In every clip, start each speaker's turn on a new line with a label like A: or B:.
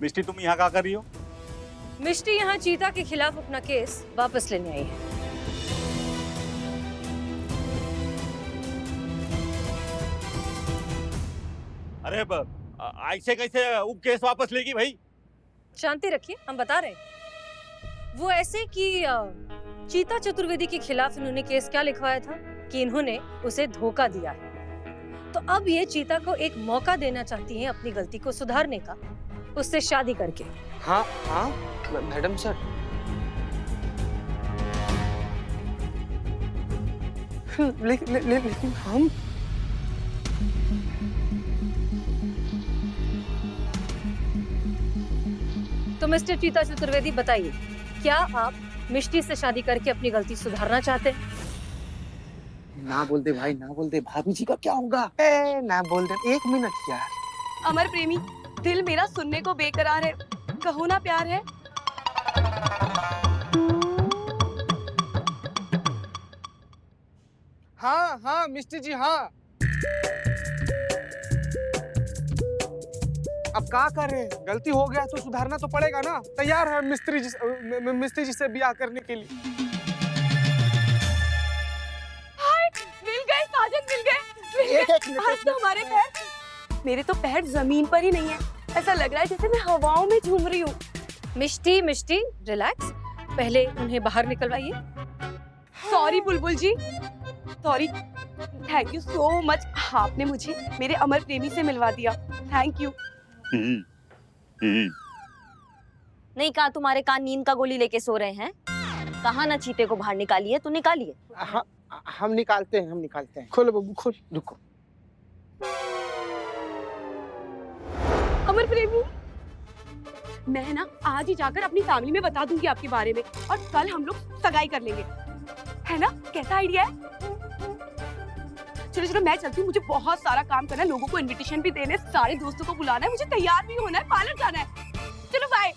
A: मिष्टी तुम यहाँ क्या कर रही हो?
B: मिष्टी यहाँ चीता के खिलाफ अपना केस वापस लेने आई है।
A: अरे ऐसे कैसे वो केस वापस लेगी भाई?
B: शांति रखिए, हम बता रहे हैं। वो ऐसे कि चीता चतुर्वेदी के खिलाफ इन्होंने केस क्या लिखवाया था कि इन्होंने उसे धोखा दिया है। तो अब ये चीता को एक मौका देना चाहती हैं अपनी गलती को सुधारने का, उससे शादी करके।
C: हाँ हाँ मैडम सर, लेकिन हम
B: तो मिस्टर चीता चतुर्वेदी बताइए, क्या आप मिष्टी से शादी करके अपनी गलती सुधारना चाहते हैं?
C: ना बोल दे भाई, ना बोल दे। भाभी जी का क्या होगा? ना बोल दे। एक मिनट यार।
D: अमर प्रेमी, दिल मेरा सुनने को बेकरार है, कहो ना प्यार है।
C: हाँ हाँ मिस्टर जी, हाँ। अब क्या कर रहे हैं? गलती हो गया तो सुधारना तो पड़ेगा ना। तैयार है मिस्त्री जी से ब्याह करने के लिए।
D: हाय, मिल गए साजन, मिल गए। आज तो हमारे पैर, मेरे तो पैर जमीन पर ही नहीं है। ऐसा लग रहा है जैसे मैं हवाओं में झूम रही हूँ।
B: मिष्टी मिष्टी रिलैक्स, पहले उन्हें बाहर निकलवाइए।
D: Sorry Bulbul ji, sorry. Thank you so much, आपने मुझे मेरे अमर प्रेमी से मिलवा दिया। Thank you.
E: नहीं कहा तुम्हारे कान नींद का गोली लेके सो रहे हैं? कहा ना चीते को बाहर निकालिए, तो निकालिए।
C: हम निकालते हैं। खोलो बब्बू, खोल। रुको।
D: अमर प्रेमी, मैं ना आज ही जाकर अपनी फैमिली में बता दूंगी आपके बारे में, और कल हम लोग सगाई कर लेंगे, है ना? कैसा आइडिया है? चलो चलो मैं चलती हूँ, मुझे बहुत सारा काम करना है, लोगों को इनविटेशन भी देने, सारे दोस्तों को बुलाना है, मुझे तैयार भी होना है, पार्लर जाना है। चलो बाय।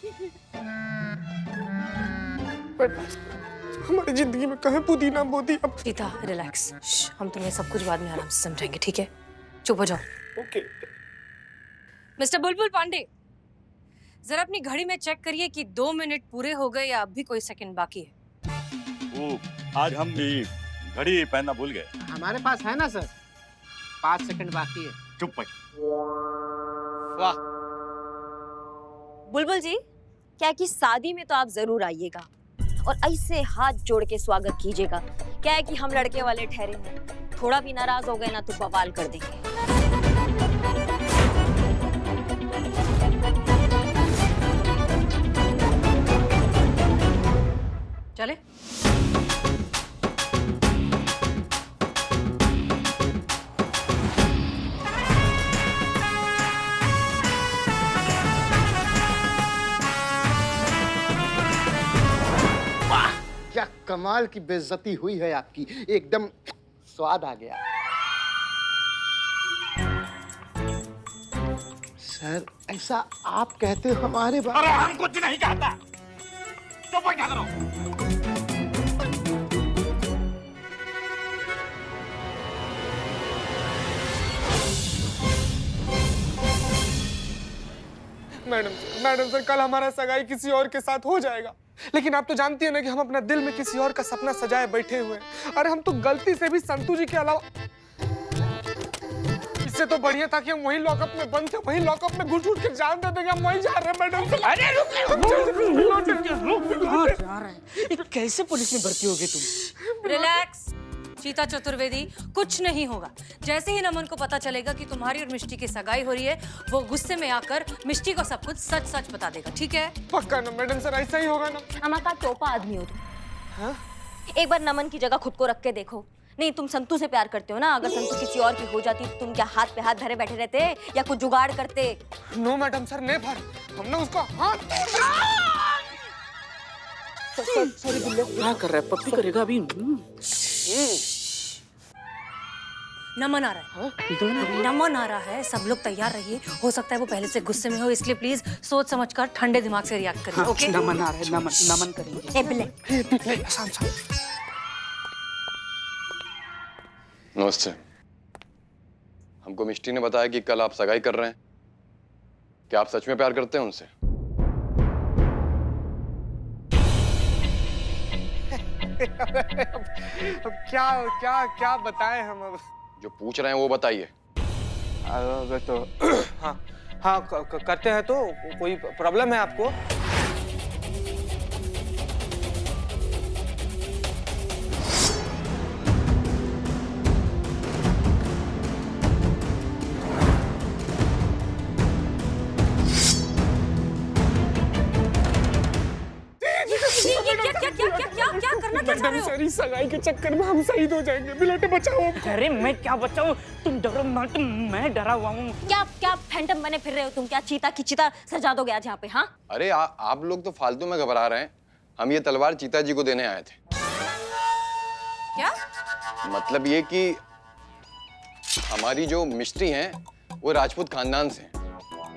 C: हमारी जिंदगी में कहाँ पुदीना बोती अब।
B: चीता रिलैक्स, हम तुम्हें सब कुछ बाद में आराम से समझाएंगे, ठीक है? चुप हो जाओ।
C: ओके।
B: मिस्टर बुलबुल पांडे, जरा अपनी घड़ी में चेक करिए कि 2 मिनट पूरे हो गए या अब भी कोई सेकंड बाकी है।
A: आज हम भी घड़ी पहनना भूल गए।
F: हमारे पास है ना सर, 5 सेकंड बाकी है।
A: चुप भाई।
C: वाह।
E: बुलबुल जी, क्या है कि शादी में तो आप जरूर आइएगा और ऐसे हाथ जोड़ के स्वागत कीजिएगा। क्या है कि हम लड़के वाले ठहरे हैं, थोड़ा भी नाराज हो गए ना तो बवाल कर देंगे।
B: चले?
F: क्या कमाल की बेइज्जती हुई है आपकी, एकदम स्वाद आ गया। सर ऐसा आप कहते हो हमारे बारे में?
A: अरे हम कुछ नहीं कहता, चुप क्या करो।
C: मैडम सर, कल हमारा सगाई किसी और के साथ हो जाएगा, लेकिन आप तो जानती है ना कि हम अपना दिल में किसी और का सपना सजाए बैठे हुए हैं। अरे हम तो गलती से भी संतू जी के अलावा, इससे तो बढ़िया था कि हम वहीं लॉकअप में बंद थे, वहीं लॉकअप में घुट के जान दे देंगे। हम वहीं जा रहे हैं मैडम सर।
F: अरे रुक, कैसे पुलिस में भर्ती होगे तुम?
B: रिलैक्स चीता चतुर्वेदी, कुछ नहीं होगा। जैसे ही नमन को पता चलेगा कि तुम्हारी और मिष्टी की सगाई हो रही है, वो गुस्से में आकर मिष्टी को सब कुछ सच सच बता देगा, ठीक है?
C: पक्का ना मैडम सर, ऐसा ही होगा ना?
E: हमारा टोपा आदमी हो तुम।
C: हाँ?
E: एक बार नमन की जगह खुद को रख के देखो। नहीं, तुम संतू से प्यार करते हो ना? अगर संतू किसी और की हो जाती तो तुम क्या हाथ पे हाथ धरे बैठे रहते या कुछ जुगाड़ करते?
C: No madam sir, never. हमने उसका हाथ। सॉरी बिल्ले।
F: क्या कर रहा है? पप्पी करेगा अभी।
B: नमन आ रहा है। नमन आ रहा है, सब लोग तैयार रहिए। हो सकता है वो पहले से गुस्से में हो, इसलिए प्लीज सोच समझकर ठंडे दिमाग से रिएक्ट करिए। ओके?
F: नमन आ रहा है, नमन करेंगे।
E: ए बिल्ले,
G: नमस्ते। हमको मिष्टी ने बताया कि कल आप सगाई कर रहे हैं। क्या आप सच में प्यार करते हैं उनसे?
C: अब क्या क्या क्या बताएं हम अब।
G: जो पूछ रहे हैं वो बताइए।
C: अब तो हाँ हाँ करते हैं। तो कोई प्रॉब्लम है आपको?
B: क्या करना क्या चाह रहे हो?
C: सारी सगाई के चक्कर में हम शहीद हो जाएंगे। बिलोटे बचाओ हमको।
H: अरे मैं क्या बचाऊं, तुम डरो मत, मैं डरा हुआ हूँ।
E: क्या क्या फैंटम बने फिर रहे हो तुम? क्या चीता की चिता सजा दोगे आज यहाँ पे? हाँ
G: अरे आप लोग तो फालतू में घबरा रहे हैं। हम ये तलवार चीता जी को देने आए थे।
B: क्या
G: मतलब ये कि हमारी जो मिस्ट्री हैं वो राजपूत खानदान से हैं।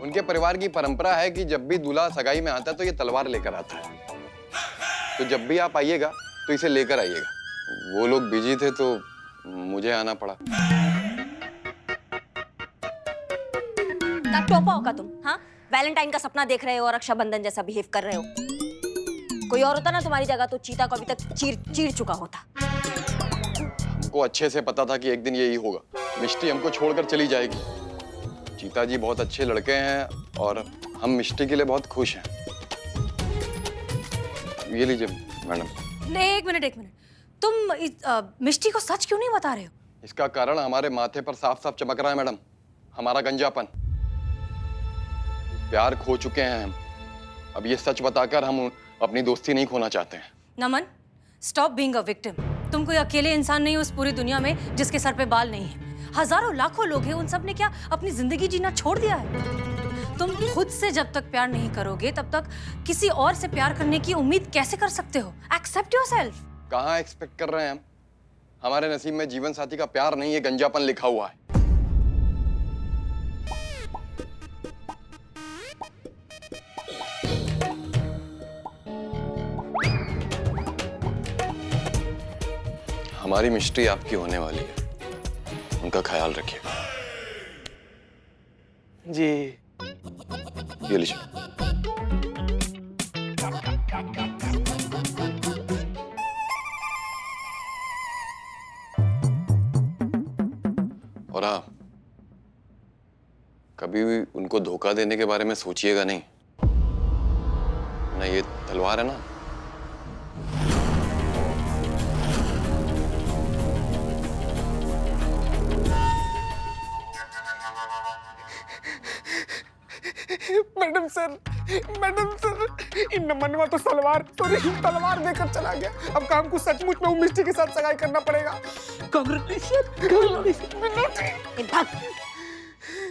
G: उनके परिवार की परंपरा है कि जब भी दूल्हा सगाई में आता है तो ये तलवार लेकर आता है। तो जब भी आप आइएगा तो इसे लेकर आइएगा। वो लोग बिजी थे तो मुझे आना पड़ा।
E: ना टोपा होगा तुम? हाँ वैलेंटाइन का सपना देख रहे हो और रक्षाबंधन जैसा बिहेव कर रहे हो। कोई और होता ना तुम्हारी जगह तो चीता को अभी तक चीर चुका होता।
G: हमको अच्छे से पता था कि एक दिन यही होगा। मिष्टी हमको छोड़कर चली जाएगी। चीता जी बहुत अच्छे लड़के हैं और हम मिष्टी के लिए बहुत खुश हैं। ये लीजिए मैडम।
B: एक मिनट तुम मिष्टी को सच क्यों नहीं बता रहे हो?
G: इसका कारण हमारे माथे पर साफ साफ चमक रहा है मैडम, हमारा गंजापन। प्यार खो चुके हैं हम। अब ये सच बताकर हम अपनी दोस्ती नहीं खोना चाहते हैं।
B: नमन, स्टॉप बीइंग अ विक्टिम। तुम कोई अकेले इंसान नहीं हो उस पूरी दुनिया में जिसके सर पे बाल नहीं है। हजारों लाखों लोग हैं, उन सब ने क्या अपनी जिंदगी जीना छोड़ दिया है? तुम खुद से जब तक प्यार नहीं करोगे तब तक किसी और से प्यार करने की उम्मीद कैसे कर सकते हो? Accept yourself.
G: कहाँ एक्सपेक्ट कर रहे हैं हम? हमारे नसीब में जीवन साथी का प्यार नहीं है, गंजापन लिखा हुआ है। हमारी मिस्ट्री आपकी होने वाली है, उनका ख्याल रखिएगा।
C: जी
G: ये लीजिए। और हाँ, कभी भी उनको धोखा देने के बारे में सोचिएगा नहीं। ना ये तलवार है ना,
C: मैडम सर इन मनवा तो तलवार देकर चला गया। अब काम को सचमुच में वो मिस्टी के साथ सगाई करना पड़ेगा।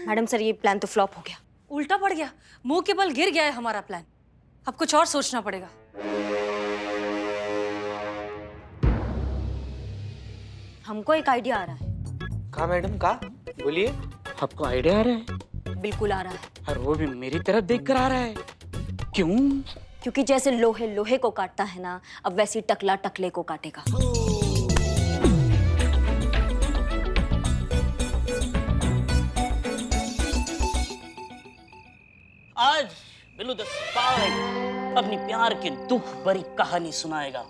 E: मैडम सर ये प्लान तो फ्लॉप हो गया।
B: उल्टा पड़ गया, मुंह के बल गिर गया है हमारा प्लान। अब कुछ और सोचना पड़ेगा।
E: हमको एक आइडिया आ रहा है।
C: कहा मैडम, कहा बोलिए।
H: आपको आइडिया आ रहा है?
E: बिल्कुल आ रहा है।
H: और वो भी मेरी तरफ देख कर आ रहा है। क्यों?
E: क्योंकि जैसे लोहे लोहे को काटता है ना, अब वैसी टकला टकले को काटेगा।
H: आज बिल्लू द स्पाई अपनी प्यार की दुख भरी कहानी सुनाएगा।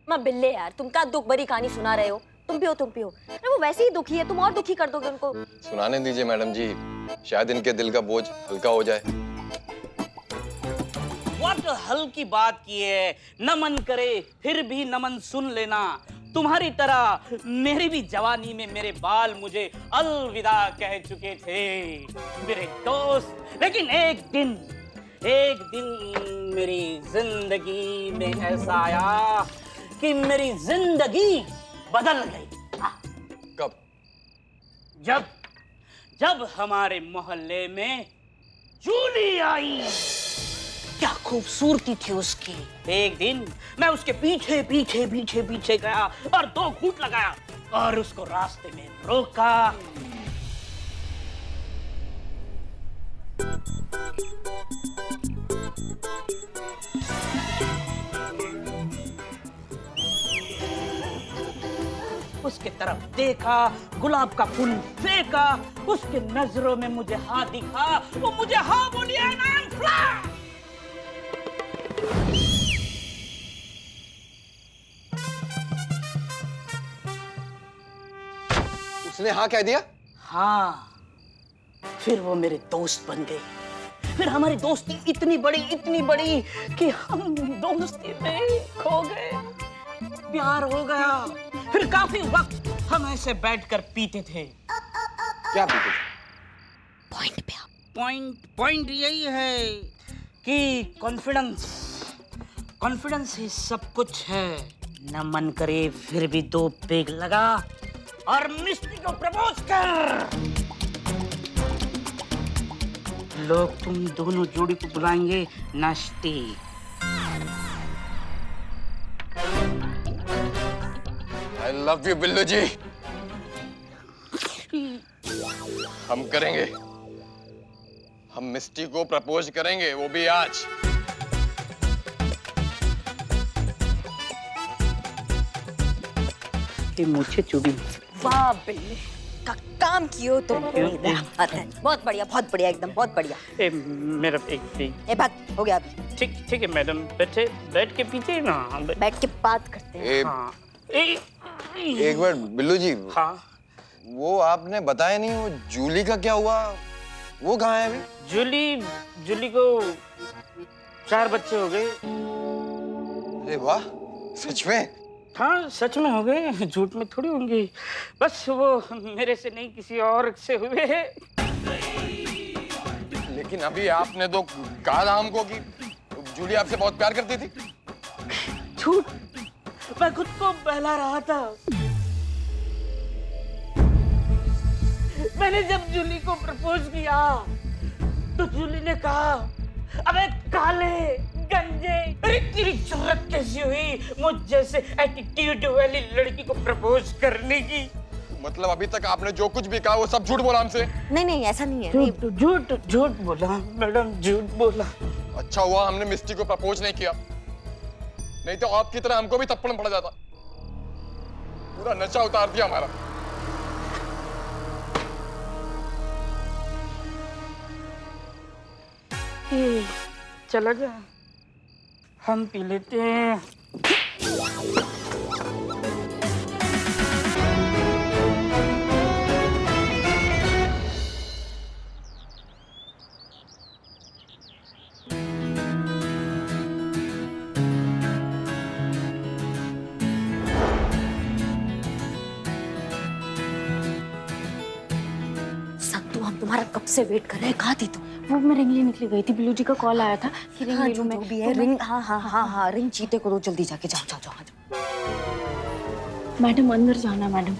E: माँ बिल्ले यार, तुम क्या दुख भरी कहानी सुना रहे हो? तुम पियो। अरे वो वैसे ही दुखी है, तुम और दुखी कर दोगे उनको।
G: सुनाने दीजिए मैडम जी, शायद इनके दिल का बोझ हल्का हो जाए।
H: व्हाट हल्की बात की है। नमन करे फिर भी नमन सुन लेना। तुम्हारी तरह मेरी भी जवानी में मेरे बाल मुझे अलविदा कह चुके थे मेरे दोस्त। लेकिन एक दिन मेरी जिंदगी में ऐसा आया कि मेरी जिंदगी बदल गई।
G: कब?
H: जब हमारे मोहल्ले में जूली आई। क्या खूबसूरती थी उसकी। एक दिन मैं उसके पीछे गया और 2 घूंट लगाया और उसको रास्ते में रोका। उसके तरफ देखा, गुलाब का फूल फेंका, उसके नजरों में मुझे हाँ दिखा, वो मुझे हाँ बोली and I'm fly।
G: उसने हाँ कह दिया?
H: हाँ, फिर वो मेरे दोस्त बन गए। फिर हमारी दोस्ती इतनी बड़ी कि हम दोस्ती में खो गए। प्यार हो गया। फिर काफी वक्त हम ऐसे बैठकर पीते थे।
G: क्या पीते थे?
E: पॉइंट पे आओ।
H: पॉइंट यही है कि कॉन्फिडेंस ही सब कुछ है। न मन करे फिर भी 2 पेग लगा और मिस्टी को प्रपोज कर। लोग तुम दोनों जोड़ी को बुलाएंगे नाश्ते।
G: I love you, बिल्लू जी। हम करेंगे। हम मिस्टी को प्रपोज करेंगे, वो भी आज।
H: ये मुझे चुड़ी।
E: वाह बिल्ली का काम कियो तुम। बहुत बढ़िया एकदम बहुत बढ़िया।
H: ए, मेरा एक
E: ए बात हो गया अभी।
H: ठीक है मैडम, बैठ के पीछे ना।
E: बैठ के बात करते हैं।
H: हाँ।
G: एक मिनट बिल्लू जी।
H: हाँ।
G: वो आपने बताया नहीं, वो जूली का क्या हुआ? वो कहाँ है अभी?
H: जूली को 4 बच्चे हो गए।
G: अरे वाह, सच में?
H: हाँ सच में हो गए, झूठ में थोड़ी होंगे। बस वो मेरे से नहीं किसी और से हुए।
G: लेकिन अभी आपने तो कहा था हमको कि जूली आपसे बहुत प्यार करती थी।
H: झूठ, मैं खुद को बहला रहा था। मैंने जब जूली को प्रपोज किया तो जूली ने कहा, अबे काले गंजे, अरे तेरी जरूरत कैसी हुई मुझ जैसे एटीट्यूड वाली लड़की को प्रपोज करने की?
G: मतलब अभी तक आपने जो कुछ भी कहा वो सब झूठ बोला हमसे?
E: नहीं ऐसा नहीं है।
H: झूठ बोला मैडम, झूठ बोला।
G: अच्छा हुआ हमने मिस्टी को प्रपोज नहीं किया, नहीं तो आपकी तरह हमको भी थप्पड़ पड़ जाता। पूरा नशा उतार दिया हमारा।
H: चला जा, हम पी लेते हैं।
E: संतु हम तुम्हारा कब से वेट कर रहे हैं, कहाँ थी तुम?
D: वो मैं रिंग लिए निकली गई थी। बिल्लू जी का कॉल आया था कि रिंग
E: हाँ,
D: ले लूं मैं।
E: जो भी है रिंग। हाँ रिंग चीते को दो, जल्दी जाके जाओ।
D: मैडम अंदर जाना मैडम।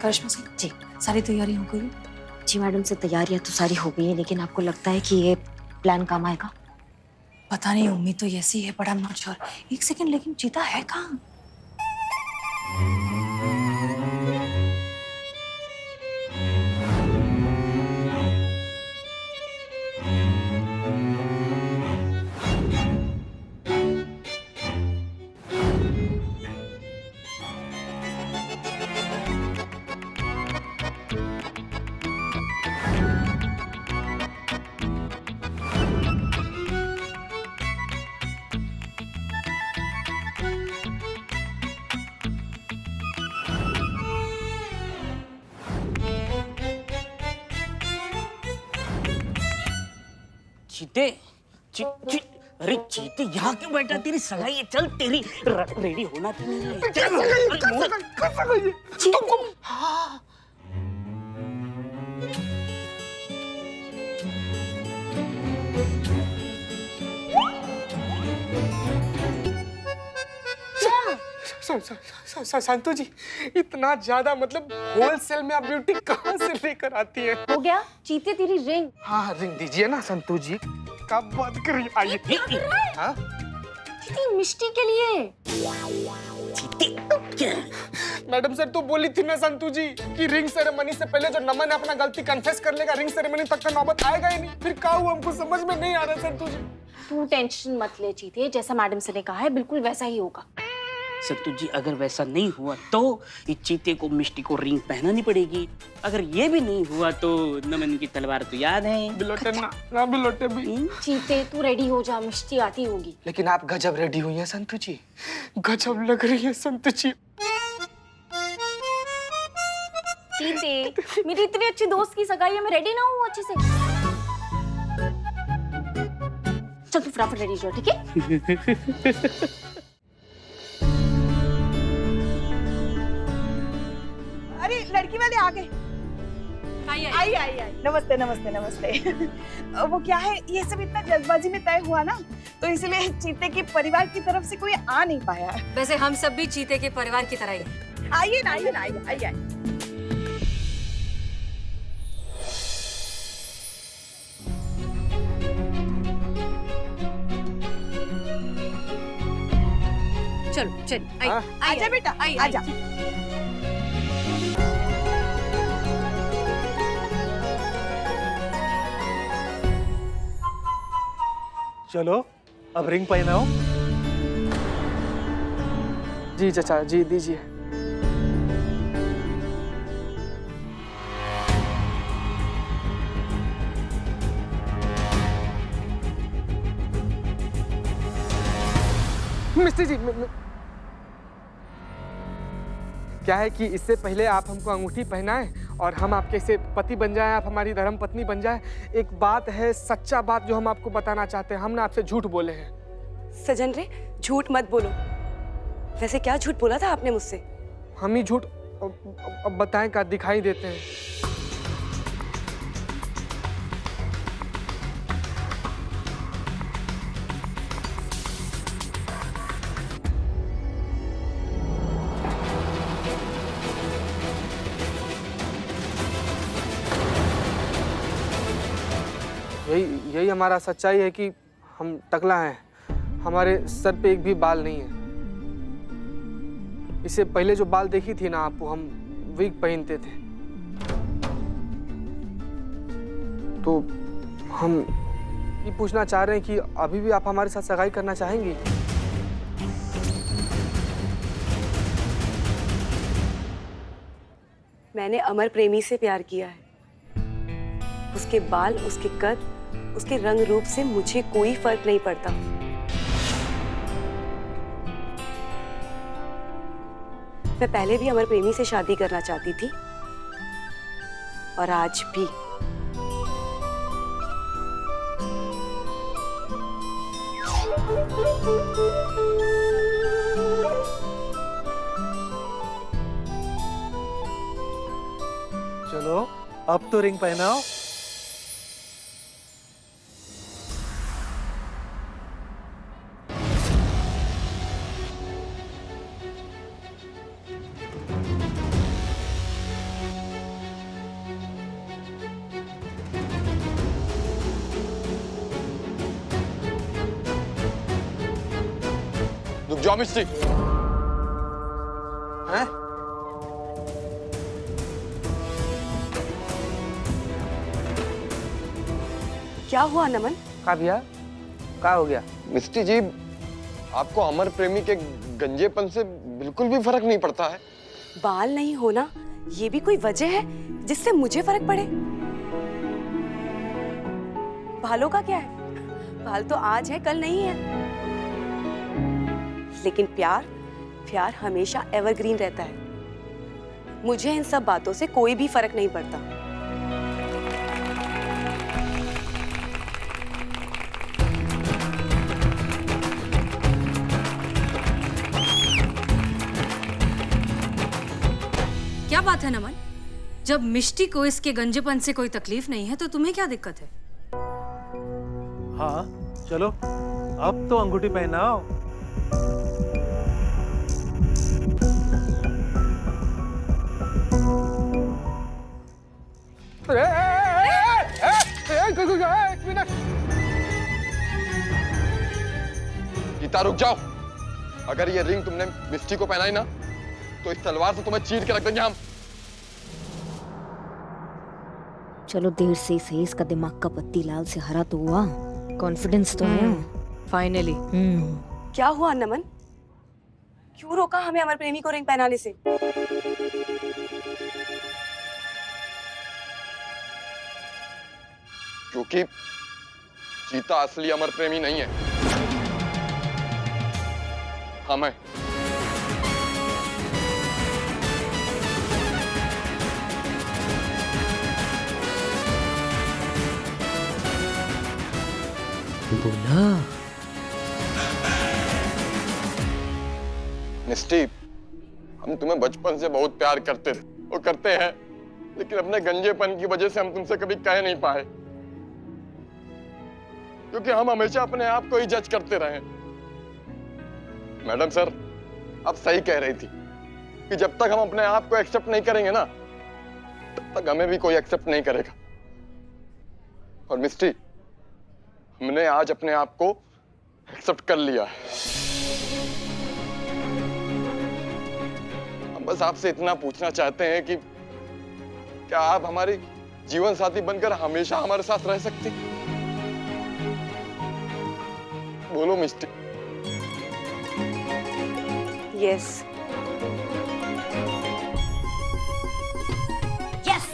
E: करिश्मा सिंह जी, सारी तैयारी हो गई? जी मैडम से तैयारियां तो सारी हो गई है, लेकिन आपको लगता है कि ये प्लान काम आएगा?
B: पता नहीं, उम्मीद तो ऐसी है, but I am not sure. एक सेकंड, लेकिन चीता है कहाँ?
H: अरे चीते यहाँ क्यों बैठा? तेरी सगाई है, चल तेरी रेडी होना तो नहीं है।
C: संतु जी, इतना ज्यादा मतलब होलसेल में आप ब्यूटी कहाँ से लेकर आती है?
D: हो गया चीते, तेरी रिंग।
C: हाँ रिंग दीजिए ना संतु जी। कब बात करिए, आइए। हाँ
D: चीते मिष्टी के लिए।
C: मैडम सर तो बोली थी ना संतु जी कि रिंग सेरेमनी से पहले जो नमन अपना गलती कन्फेस कर लेगा, रिंग सेरेमनी तक का नौबत आएगा ही नहीं। फिर क्या हुआ हमको समझ में नहीं आ रहा संतु जी।
D: तू टेंशन मत ले चीते, जैसा मैडम से ने कहा है बिल्कुल वैसा ही होगा।
H: सत्तू जी, अगर वैसा नहीं हुआ तो इस चीते को मिष्टी को रिंग पहनानी पड़ेगी। अगर ये भी नहीं हुआ तो नमन की तलवार तो याद है।
C: बिलोटे ना बिलोटे भी।
E: चीते तू रेडी हो जा, मिष्टी आती होगी।
C: लेकिन आप गजब रेडी हुई हैं संतू जी, गजब लग रही है संतू जी।
E: चीते, मेरी इतनी अच्छी दोस्त की सगाई है, मैं रेडी ना हूँ अच्छे से। चल तू फटाफट रेडी हो, ठीक है?
I: अरे लड़की वाले आ गए। आई। नमस्ते नमस्ते नमस्ते। वो क्या है, ये सब इतना जल्दबाजी में तय हुआ ना, तो इसलिए चीते के परिवार की तरफ से कोई आ नहीं पाया।
B: वैसे हम सब भी चीते के परिवार की तरह ही हैं।
I: आइए ना आइए।
B: चलो चल,
I: आजा बेटा, आजा।
J: चलो अब रिंग पहनाओ।
C: जी चाचा जी दीजिए। मिस्टर जी क्या है कि इससे पहले आप हमको अंगूठी पहनाएं और हम आपके से पति बन जाएं, आप हमारी धर्म पत्नी बन जाएं। एक बात है, सच्चा बात जो हम आपको बताना चाहते हैं, हमने आपसे झूठ बोले हैं।
D: सजन रे, झूठ मत बोलो। वैसे क्या झूठ बोला था आपने मुझसे?
C: हम ही झूठ अब बताएं का दिखाई देते हैं। यही हमारा सच्चाई है कि हम टकला हैं, हमारे सर पे एक भी बाल नहीं है। इससे पहले जो बाल देखी थी ना आपको, हम विग पहनते थे। तो हम ये पूछना चाह रहे हैं कि अभी भी आप हमारे साथ सगाई करना चाहेंगी?
D: मैंने अमर प्रेमी से प्यार किया है। उसके बाल, उसके कद, उसके रंग रूप से मुझे कोई फर्क नहीं पड़ता। मैं पहले भी अमर प्रेमी से शादी करना चाहती थी और आज भी।
J: चलो अब तो रिंग पहनाओ।
G: रुक जाओ मिस्टी।
C: हैं?
D: क्या हुआ नमन?
C: का भैया क्या हो गया?
G: मिस्टी जी, आपको अमर प्रेमी के गंजेपन से बिल्कुल भी फर्क नहीं पड़ता है?
D: बाल नहीं होना ये भी कोई वजह है जिससे मुझे फर्क पड़े? बालों का क्या है? बाल तो आज है, कल नहीं है। लेकिन प्यार हमेशा एवरग्रीन रहता है। मुझे इन सब बातों से कोई भी फर्क नहीं पड़ता।
B: क्या बात है नमन? जब मिष्टी को इसके गंजेपन से कोई तकलीफ नहीं है तो तुम्हें क्या दिक्कत है?
J: हाँ चलो अब तो अंगूठी पहनाओ।
C: एक मिनट।
G: गीता रुक जाओ। अगर ये रिंग तुमने मिस्टी को पहनाई ना तो इस तलवार से तुम्हें चीर के रख देंगे हम।
E: चलो देर से सही, इसका दिमाग का पत्ती लाल से हरा तो हुआ, कॉन्फिडेंस तो आया
B: फाइनली।
D: क्या हुआ नमन? क्यों रोका हमें अमर प्रेमी को रिंग पहनाने से?
G: क्योंकि चीता असली अमर प्रेमी नहीं है, हम हैं।
J: दूल्हा
G: मिस्टी, हम तुम्हें बचपन से बहुत प्यार करते थे, वो करते हैं, लेकिन अपने गंजेपन की वजह से हम तुमसे कभी कह नहीं पाए, क्योंकि हम हमेशा अपने आप को ही जज करते रहे। मैडम सर, आप सही कह रही थी कि जब तक हम अपने आप को एक्सेप्ट नहीं करेंगे ना, तब तक हमें भी कोई एक्सेप्ट नहीं करेगा। और मिस्टी, हमने आज अपने आप को एक्सेप्ट कर लिया है। हम बस आपसे इतना पूछना चाहते हैं कि क्या आप हमारी जीवन साथी बनकर हमेशा हमारे साथ रह सकती? बोलो मिस्टी।
D: यस।
E: यस।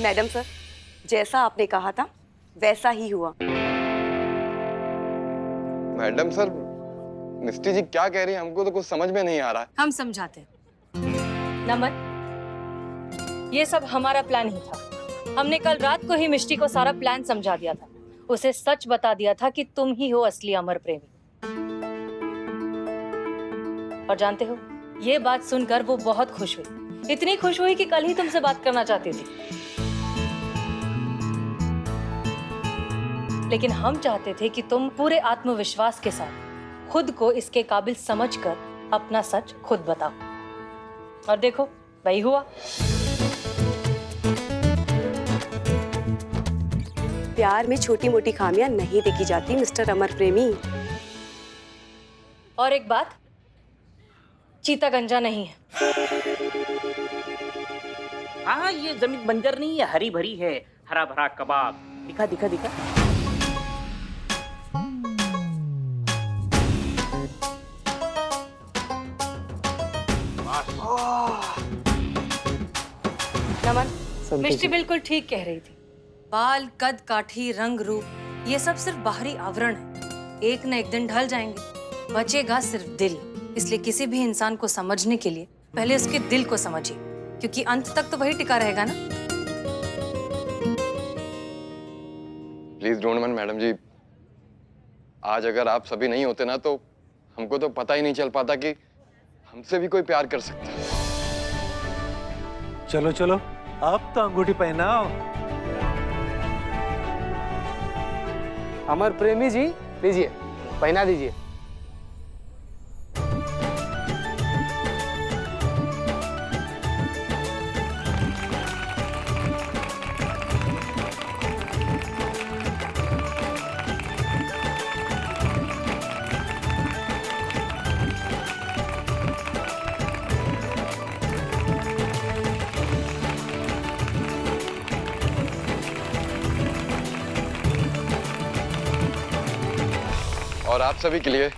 D: मैडम सर, जैसा आपने कहा था वैसा ही हुआ।
G: मैडम सर, मिस्टी जी क्या कह रही है, हमको तो कुछ समझ में नहीं आ रहा है।
B: हम समझाते हैं। नमन, ये सब हमारा प्लान ही था। हमने कल रात को ही मिष्टी को सारा प्लान समझा दिया था, उसे सच बता दिया था कि तुम ही हो असली अमर प्रेमी। और जानते हो, ये बात सुनकर वो बहुत खुश हुई, इतनी खुश हुई कि कल ही तुमसे बात करना चाहती थी। लेकिन हम चाहते थे कि तुम पूरे आत्मविश्वास के साथ खुद को इसके काबिल समझकर अपना सच खुद बताओ। और देखो, वही हुआ।
D: प्यार में छोटी मोटी खामियां नहीं देखी जाती मिस्टर अमर प्रेमी।
B: और एक बात, चीता गंजा नहीं है।
H: हाँ, ये जमीन बंजर नहीं है, हरी भरी है, हरा भरा कबाब। दिखा दिखा दिखा।
B: नमन, मिष्टी बिल्कुल ठीक कह रही थी। बाल, कद, काठी, रंग, रूप, ये सब सिर्फ बाहरी आवरण है, एक न एक दिन ढल जाएंगे। बचेगा सिर्फ दिल। इसलिए किसी भी इंसान को समझने के लिए पहले उसके दिल को समझिए, क्योंकि अंत तक तो वही टिका रहेगा ना।
G: प्लीज डोंट माइंड मैडम जी, आज अगर आप सभी नहीं होते ना, तो हमको तो पता ही नहीं चल पाता कि हमसे भी कोई प्यार कर सकता है।
J: चलो चलो, आप तो अंगूठी पहनाओ।
C: अमर प्रेमी जी, लीजिए, पहना दीजिए।
G: और आप सभी के लिए